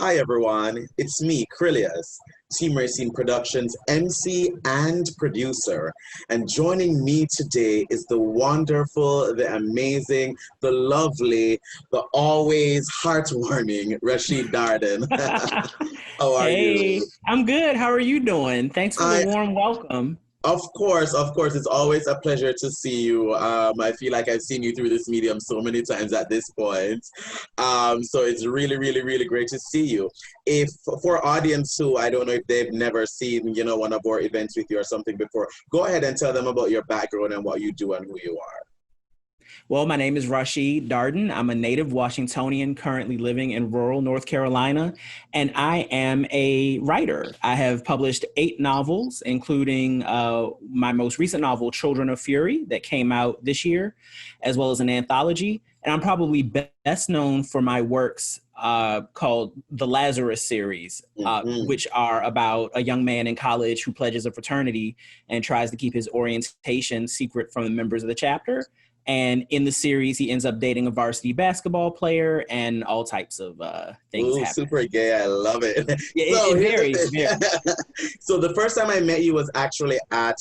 Hi everyone, it's me, Krylios, Team Rayceen Productions MC and producer. And joining me today is the wonderful, the amazing, the lovely, the always heartwarming Rashid Darden. How are Hey, you? I'm good. How are you doing? Thanks for the I warm welcome. Of course, it's always a pleasure to see you. I feel like I've seen you through this medium so many times at this point. So it's really, really, really great to see you. If for audience who I don't know if they've never seen, one of our events with you or something before, go ahead and tell them about your background and what you do and who you are. Well, my name is Rashid Darden. I'm a native Washingtonian currently living in rural North Carolina, and I am a writer. I have published 8 novels, including my most recent novel, Children of Fury, that came out this year, as well as an anthology. And I'm probably best known for my works called the Lazarus series, Mhm. which are about a young man in college who pledges a fraternity and tries to keep his orientation secret from the members of the chapter. And in the series, he ends up dating a varsity basketball player, and all types of things Ooh, happen. super gay. I love it. Yeah, So it here's the varies. thing. So the first time I met you was actually at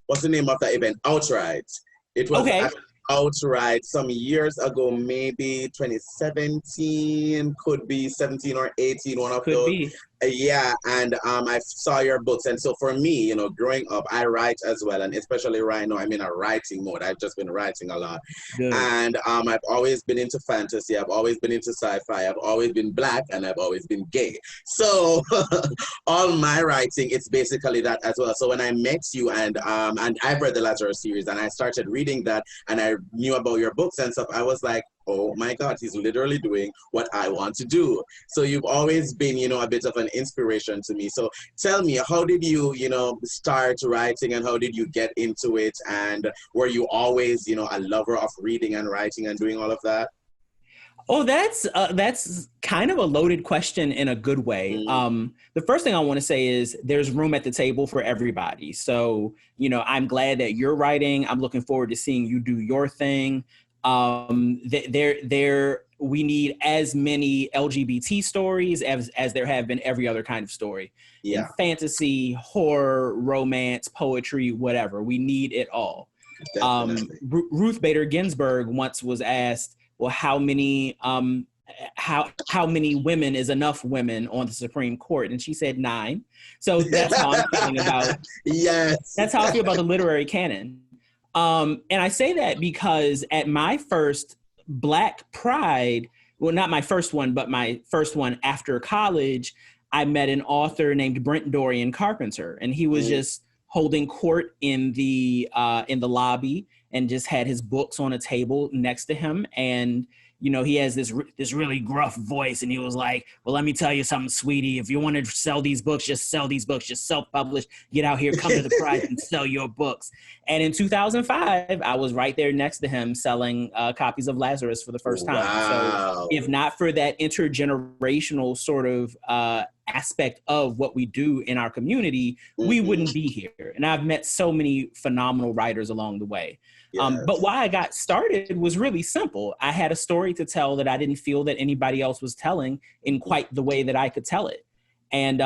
what's the name of that event? Outright. It was at Okay, Outright some years ago, maybe 2017, could be 17 or 18, one of could those. be. Yeah, and I saw your books, and so for me, growing up, I write as well, and especially right now, I'm in a writing mode. I've just been writing a lot, Good. and I've always been into fantasy. I've always been into sci-fi. I've always been black, and I've always been gay. So all my writing, it's basically that as well. So when I met you, and I've read the Lazarus series, and I started reading that, and I knew about your books and stuff, I was like, oh my God, he's literally doing what I want to do. So you've always been, a bit of an inspiration to me. So tell me, how did you, start writing, and how did you get into it? And were you always, a lover of reading and writing and doing all of that? Oh, that's kind of a loaded question in a good way. Mm, The first thing I want to say is there's room at the table for everybody. So, I'm glad that you're writing. I'm looking forward to seeing you do your thing. We need as many LGBT stories as there have been every other kind of story in yeah, fantasy, horror, romance, poetry, whatever. We need it all. definitely. Ruth Bader Ginsburg once was asked, "Well, how many women is enough women on the Supreme Court?" And she said 9. So that's how I'm feeling about Yes. that's how I feel about the literary canon. And I say that because at my first Black Pride, well, not my first one, but my first one after college, I met an author named Brent Dorian Carpenter, and he was Mm, just holding court in the lobby and just had his books on a table next to him. And he has this really gruff voice, and he was like, "Well, let me tell you something, sweetie. If you want to sell these books, just sell these books. Just self-publish. Get out here, come to the Pride, and sell your books." And in 2005, I was right there next to him selling copies of Lazarus for the first time. So, if wow. not for that intergenerational sort of aspect of what we do in our community, we Hmm. wouldn't be here. And I've met so many phenomenal writers along the way. But Yes. why I got started was really simple. I had a story to tell that I didn't feel that anybody else was telling in quite the way that I could tell it. And,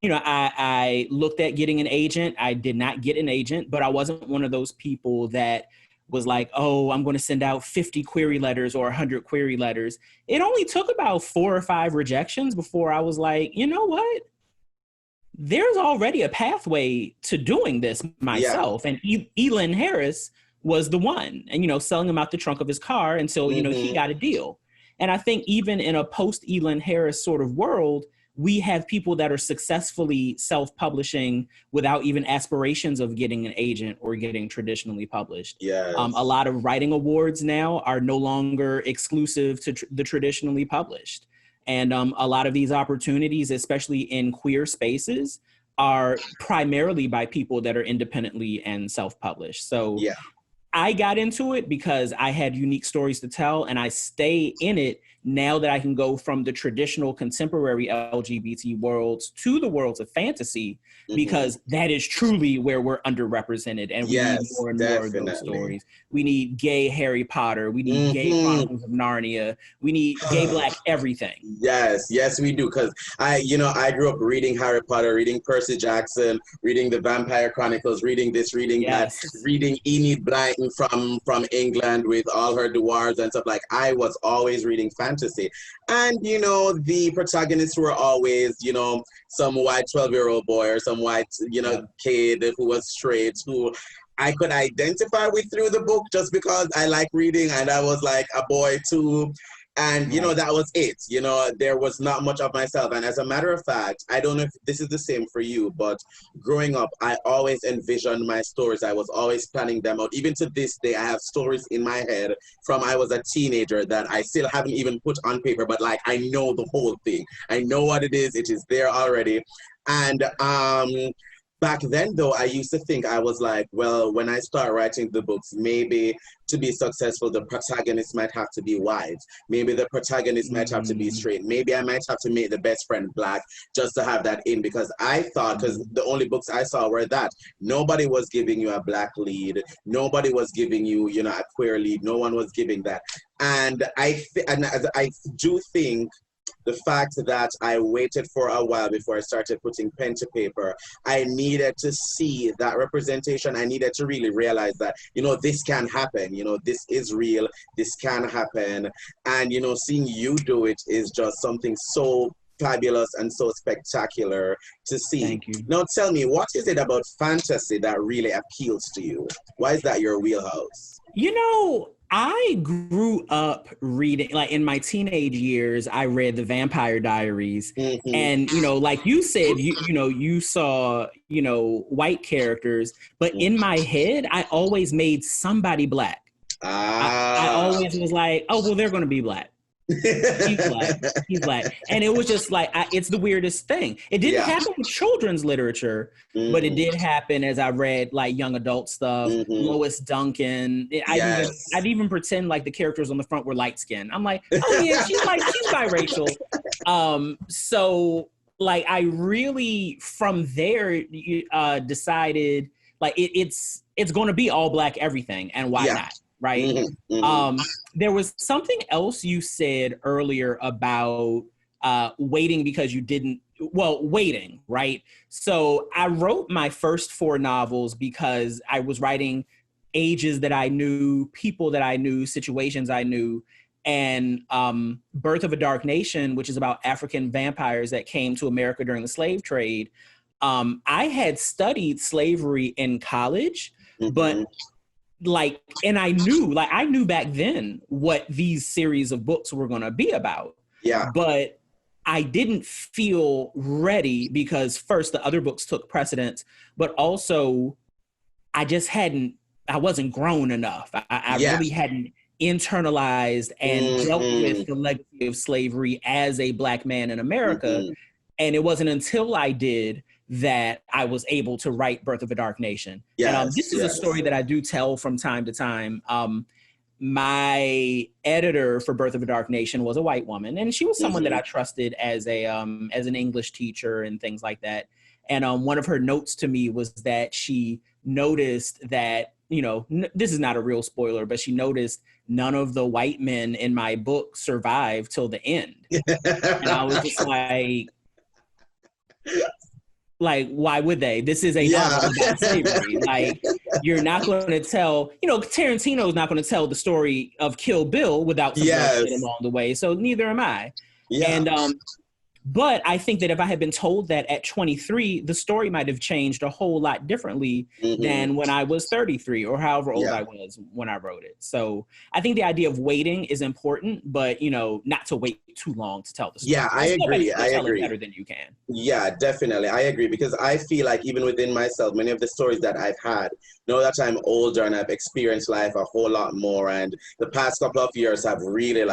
I looked at getting an agent. I did not get an agent, but I wasn't one of those people that was like, oh, I'm going to send out 50 query letters or 100 query letters. It only took about 4 or 5 rejections before I was like, you know what? There's already a pathway to doing this Yeah. myself. And Elin Harris was the one, and, selling him out the trunk of his car until, he Hmm. got a deal. And I think even in a post Elin Harris sort of world, we have people that are successfully self-publishing without even aspirations of getting an agent or getting traditionally published. A Yes. lot of writing awards now are no longer exclusive to the traditionally published. And a lot of these opportunities, especially in queer spaces, are primarily by people that are independently and self-published. So Yeah. I got into it because I had unique stories to tell, and I stay in it now that I can go from the traditional contemporary LGBT worlds to the worlds of fantasy, because that is truly where we're underrepresented, and we need more and more of those stories. We need gay Harry Potter. We need gay Chronicles of Narnia. We need gay Black everything. Yes, we do. Because I grew up reading Harry Potter, reading Percy Jackson, reading the Vampire Chronicles, reading this, reading that, reading Enid Blyton from England with all her dwarves and stuff. Like, I was always reading fantasy. And, the protagonists were always, some white 12-year-old boy or some white, kid who was straight, who I could identify with through the book just because I like reading and I was like a boy too. And, that was it. There was not much of myself. And as a matter of fact, I don't know if this is the same for you, but growing up, I always envisioned my stories. I was always planning them out. Even to this day, I have stories in my head from I was a teenager that I still haven't even put on paper, but like, I know the whole thing. I know what it is. It is there already. And, back then, though, I used to think, I was like, well, when I start writing the books, maybe to be successful, the protagonist might have to be white. Maybe the protagonist might have to be straight. Maybe I might have to make the best friend Black just to have that in, because I thought, because the only books I saw were that. Nobody was giving you a Black lead. Nobody was giving you, a queer lead. No one was giving that. And I do think the fact that I waited for a while before I started putting pen to paper, I needed to see that representation. I needed to really realize that, this can happen, this is real, this can happen. And, seeing you do it is just something so fabulous and so spectacular to see. Thank you. Now tell me, what is it about fantasy that really appeals to you? Why is that your wheelhouse? I grew up reading, like in my teenage years, I read the Vampire Diaries. And, like you said, you saw, white characters, but in my head, I always made somebody Black. I always was like, oh, well, they're going to be Black. He's Black. And it was just like, it's the weirdest thing. It didn't happen with children's literature, but it did happen as I read like young adult stuff. Lois Duncan. I'd even pretend like the characters on the front were light skinned. I'm like, oh yeah, she's biracial. So like I really from there decided like it's going to be all Black everything, and why not? Right. There was something else you said earlier about waiting because you didn't, waiting, right? So I wrote my first 4 novels because I was writing ages that I knew, people that I knew, situations I knew. And Birth of a Dark Nation, which is about African vampires that came to America during the slave trade. I had studied slavery in college, but and I knew back then what these series of books were going to be about. Yeah. But I didn't feel ready because first the other books took precedence, but also I wasn't grown enough. I really hadn't internalized and dealt with the legacy of slavery as a Black man in America. And it wasn't until I did that I was able to write Birth of a Dark Nation. And this is a story that I do tell from time to time. My editor for Birth of a Dark Nation was a white woman, and she was someone that I trusted as an English teacher and things like that. And one of her notes to me was that she noticed that, this is not a real spoiler, but she noticed none of the white men in my book survived till the end. And I was just like, why would they? This is a novel about slavery. Like, you're not going to tell, Tarantino's not going to tell the story of Kill Bill without some bullshit along the way. So neither am I. Yeah. And, but I think that if I had been told that at 23, the story might have changed a whole lot differently than when I was 33 or however old I was when I wrote it. So I think the idea of waiting is important, but, not to wait too long to tell the story. Yeah, I agree. I agree. Better than you can. Yeah, definitely. I agree, because I feel like even within myself, many of the stories that I've had, now that I'm older and I've experienced life a whole lot more, and the past couple of years have really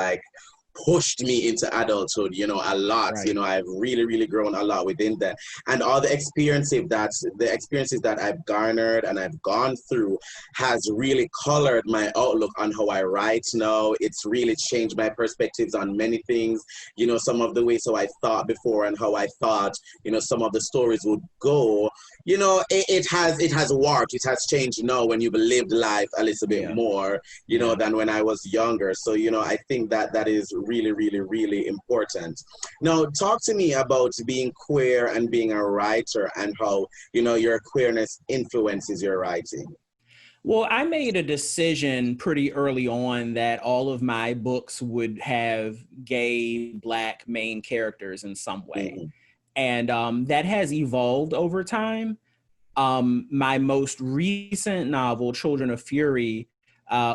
pushed me into adulthood, you know, a lot. You Right. know, I've really, really grown a lot within that. And all the experiences that I've garnered and I've gone through has really colored my outlook on how I write now. It's really changed my perspectives on many things, you know, some of the ways how I thought before and how I thought, you know, some of the stories would go. You know, it has warped, it has changed now when you've lived life a little bit Yeah. more, you know, than when I was younger. So, you know, I think that that is really, really, really important. Now, talk to me about being queer and being a writer and how, you know, your queerness influences your writing. Well, I made a decision pretty early on that all of my books would have gay Black main characters in some way. Mm-hmm. And that has evolved over time. My most recent novel, Children of Fury,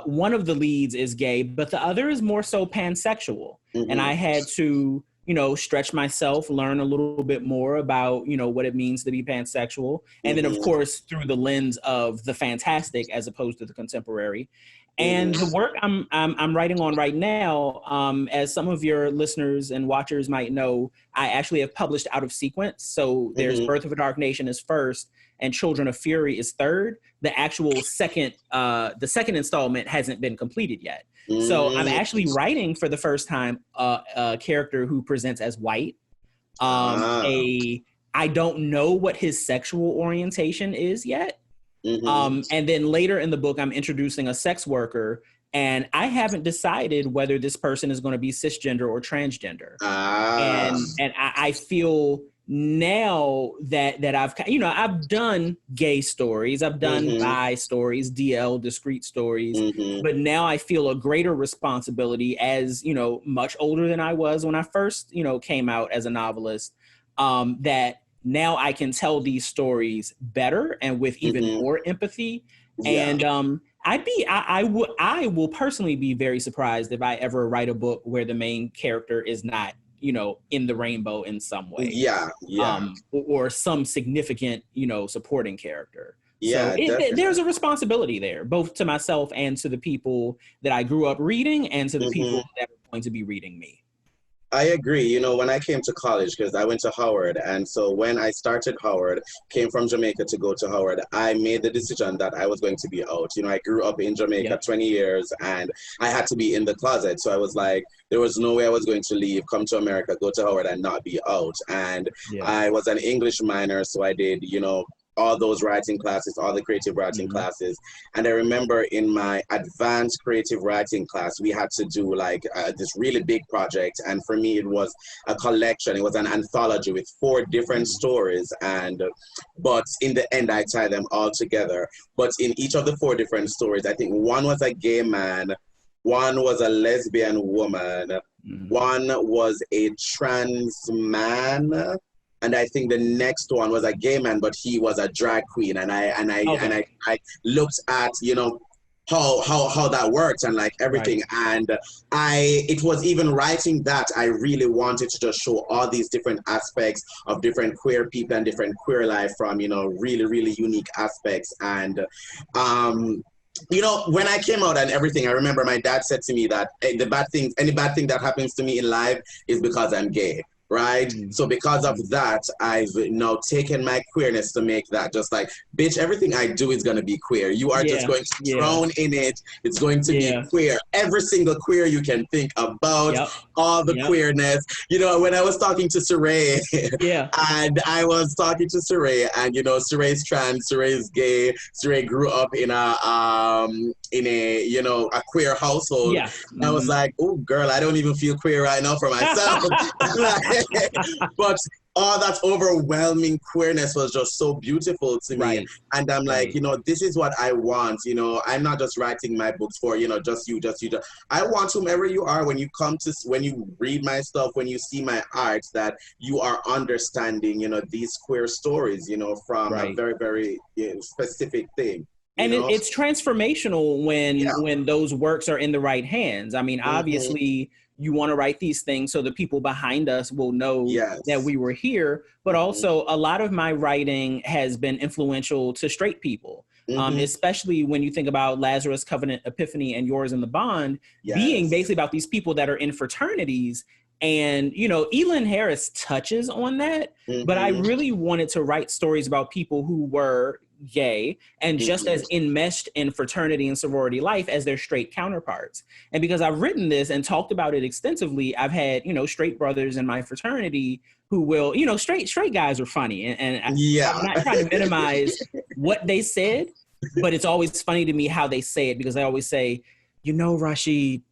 one of the leads is gay, but the other is more so pansexual. And I Mm-hmm. had to, you know, stretch myself, learn a little bit more about, you know, what it means to be pansexual. And then, of Mm-hmm. course, through the lens of the fantastic as opposed to the contemporary. And the Mm-hmm. work I'm writing on right now, as some of your listeners and watchers might know, I actually have published out of sequence. So there's Mm-hmm. Birth of a Dark Nation is first, and Children of Fury is third. The actual the second installment hasn't been completed yet. So I'm Mm-hmm. actually writing for the first time a character who presents as white. Ah. I don't know what his sexual orientation is yet. Mm-hmm. And then later in the book, I'm introducing a sex worker, and I haven't decided whether this person is going to be cisgender or transgender. Ah. And I feel now that I've, you know, I've done gay stories, I've done Mm-hmm. bi stories, DL discrete stories, Mm-hmm. but now I feel a greater responsibility as, you know, much older than I was when I first, you know, came out as a novelist, that now I can tell these stories better and with even Mm-hmm. more empathy. Yeah. And I will personally be very surprised if I ever write a book where the main character is not, you know, in the rainbow in some way, Yeah. Yeah. or some significant, you know, supporting character. So Yeah, definitely. there's a responsibility there, both to myself and to the people that I grew up reading and to the Mm-hmm. people that are going to be reading me. I agree. You know, when I came to college, because I went to Howard, and so when I started Howard, came from Jamaica to go to Howard, I made the decision that I was going to be out. You know, I grew up in Jamaica Yep. 20 years, and I had to be in the closet. So I was like, there was no way I was going to leave, come to America, go to Howard, and not be out. And Yeah. I was an English minor, so I did, you know, all those writing classes, all the creative writing Mm-hmm. classes. And I remember in my advanced creative writing class, we had to do like this really big project. And for me, it was a collection. It was an anthology with 4 different stories. And, but in the end, I tied them all together. But in each of the 4 different stories, I think one was a gay man, one was a lesbian woman, Mm-hmm. one was a trans man, and I think the next one was a gay man, but he was a drag queen. And Okay. I looked at, you know, how that works and like everything. Right. And it was even writing that I really wanted to just show all these different aspects of different queer people and different queer life from, you know, really, really unique aspects. And you know, when I came out and everything, I remember my dad said to me that any bad thing that happens to me in life is because I'm gay. Right. Mm-hmm. So because of that, I've now taken my queerness to make that just like, bitch, everything I do is going to be queer. You are just Yeah. going to Yeah. drown in it. It's going to be Yeah. queer. Every single queer you can think about, Yep. all the Yep. queerness. You know, when I was talking to Saray, Yeah. and I was talking to Saray, and you know, Saray's trans, Saray's gay. Saray grew up in a you know, a queer household. Yeah. I was like, oh girl, I don't even feel queer right now for myself. But all that overwhelming queerness was just so beautiful to me. Right. And I'm like, Right. you know, this is what I want. You know, I'm not just writing my books for, you know, just you. I want whomever you are, when you read my stuff, when you see my art, that you are understanding, you know, these queer stories, you know, from a Right. very, very, you know, specific thing. And it's transformational when those works are in the right hands. I mean, Mm-hmm. obviously, you want to write these things so the people behind us will know Yes. that we were here. But also, a lot of my writing has been influential to straight people. especially when you think about Lazarus, Covenant, Epiphany, and Yours in the Bond, Yes. being basically about these people that are in fraternities. And, you know, Elin Harris touches on that, but I really wanted to write stories about people who were gay and just as enmeshed in fraternity and sorority life as their straight counterparts. And because I've written this and talked about it extensively, I've had, you know, straight brothers in my fraternity who will, you know, straight guys are funny. And I'm not trying to minimize what they said, but it's always funny to me how they say it, because they always say, you know, Rashid,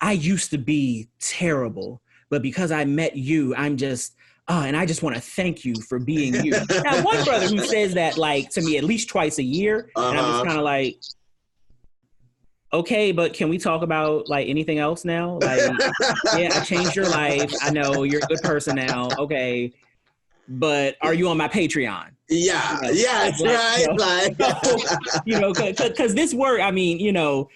I used to be terrible, but because I met you, I'm just, and I just want to thank you for being you. Now, one brother who says that, like, to me at least twice a year, and I'm just kind of like, okay, but can we talk about, like, anything else now? Like, yeah, I changed your life. I know you're a good person now. Okay. But are you on my Patreon? Yeah, you know, yes, right. You know, because this work, I mean, you know,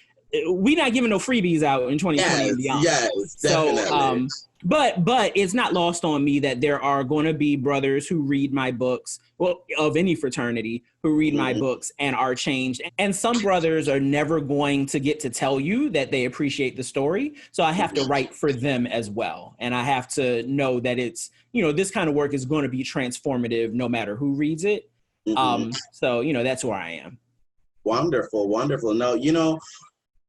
we're not giving no freebies out in 2020 and beyond. Yes, definitely. So, but it's not lost on me that there are going to be brothers who read my books, well, of any fraternity, who read my books and are changed. And some brothers are never going to get to tell you that they appreciate the story. So I have to write for them as well. And I have to know that it's, you know, this kind of work is going to be transformative no matter who reads it. So, you know, that's where I am. Wonderful, wonderful. Now, you know,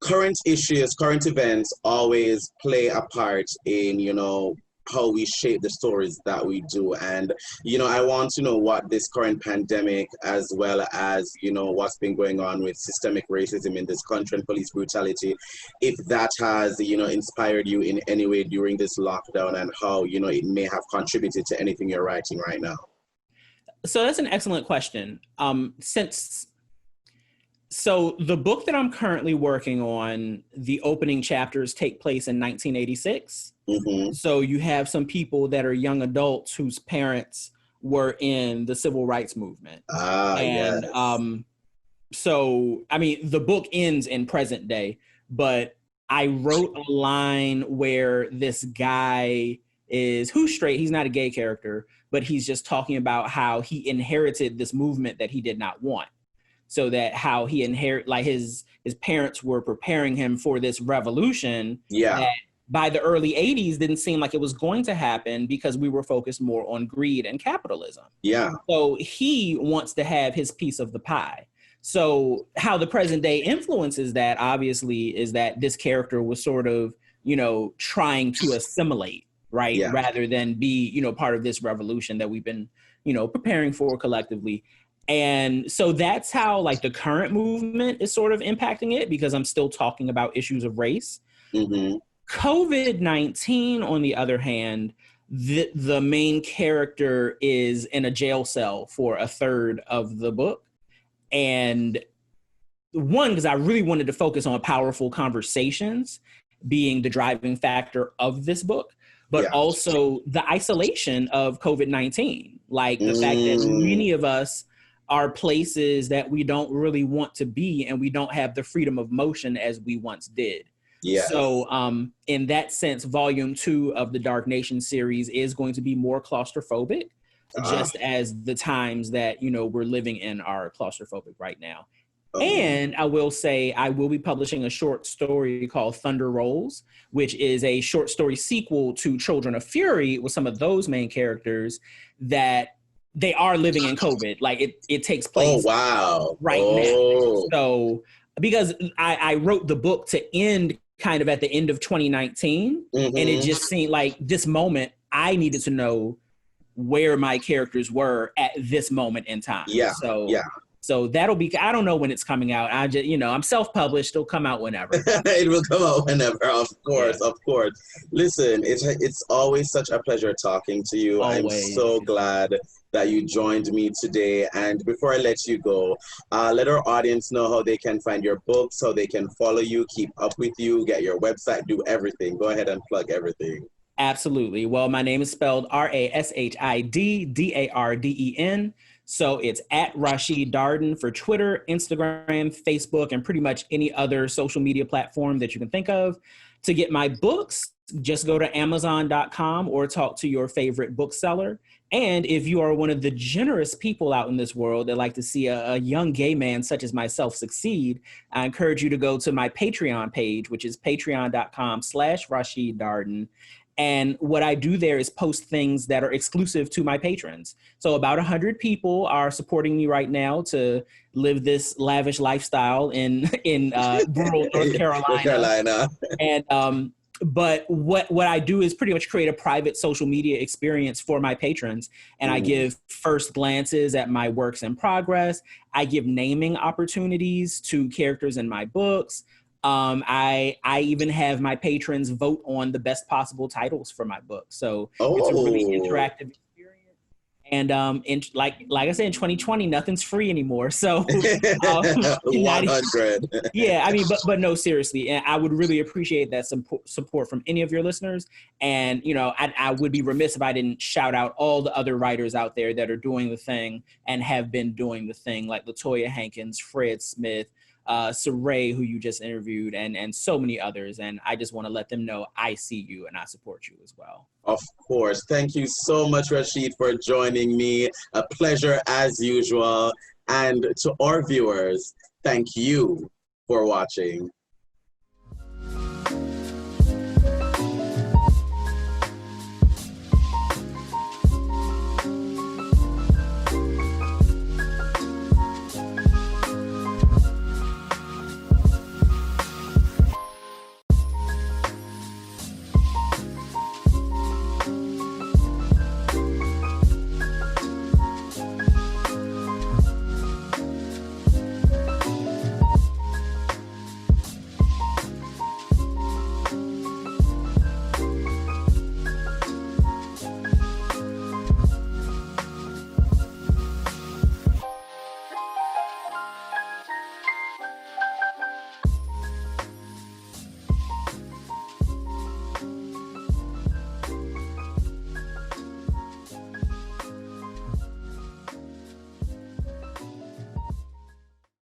current issues, current events always play a part in, you know, how we shape the stories that we do. And, you know, I want to know what this current pandemic, as well as, you know, what's been going on with systemic racism in this country and police brutality, if that has, you know, inspired you in any way during this lockdown, and how, you know, it may have contributed to anything you're writing right now. So that's an excellent question. So the book that I'm currently working on, the opening chapters take place in 1986. So you have some people that are young adults whose parents were in the civil rights movement. So, I mean, the book ends in present day, but I wrote a line where this guy who's straight, he's not a gay character, but he's just talking about how he inherited this movement that he did not want. So that how he like his parents were preparing him for this revolution that by the early 80s didn't seem like it was going to happen, because we were focused more on greed and capitalism. So he wants to have his piece of the pie. So how the present day influences that, obviously, is that this character was sort of, you know, trying to assimilate, right? Rather than be, you know, part of this revolution that we've been, you know, preparing for collectively. And so that's how, like, the current movement is sort of impacting it, because I'm still talking about issues of race. COVID-19, on the other hand, the main character is in a jail cell for a third of the book. And one, because I really wanted to focus on powerful conversations being the driving factor of this book, but also the isolation of COVID-19, like the fact that many of us are places that we don't really want to be, and we don't have the freedom of motion as we once did. So in that sense, volume 2 of the Dark Nation series is going to be more claustrophobic, just as the times that, you know, we're living in are claustrophobic right now. And I will say I will be publishing a short story called Thunder Rolls, which is a short story sequel to Children of Fury, with some of those main characters that they are living in COVID. Like it takes place right now. So because I wrote the book to end kind of at the end of 2019, and it just seemed like this moment I needed to know where my characters were at this moment in time. So that'll be, I don't know when it's coming out. I just, you know, I'm self-published. It'll come out whenever. It will come out whenever, of course, of course. Listen, it's always such a pleasure talking to you. Always. I'm so glad that you joined me today. And before I let you go, let our audience know how they can find your books, how they can follow you, keep up with you, get your website, do everything. Go ahead and plug everything. Absolutely. Well, my name is spelled RashidDarden. So it's at Rashid Darden for Twitter, Instagram, Facebook, and pretty much any other social media platform that you can think of. To get my books, just go to Amazon.com or talk to your favorite bookseller. And if you are one of the generous people out in this world that like to see a young gay man such as myself succeed, I encourage you to go to my Patreon page, which is patreon.com/Rashid Darden. And what I do there is post things that are exclusive to my patrons. So about 100 people are supporting me right now to live this lavish lifestyle in rural North Carolina. North Carolina. And but what I do is pretty much create a private social media experience for my patrons. And I give first glances at my works in progress. I give naming opportunities to characters in my books. I even have my patrons vote on the best possible titles for my book. So it's a really interactive experience. And like I said, in 2020, nothing's free anymore. So 100. Yeah, I mean, but no, seriously, and I would really appreciate that support from any of your listeners. And I would be remiss if I didn't shout out all the other writers out there that are doing the thing and have been doing the thing, like Latoya Hankins, Fred Smith, Saray, who you just interviewed, and so many others. And I just want to let them know I see you and I support you as well. Of course. Thank you so much, Rashid, for joining me. A pleasure as usual. And to our viewers, thank you for watching.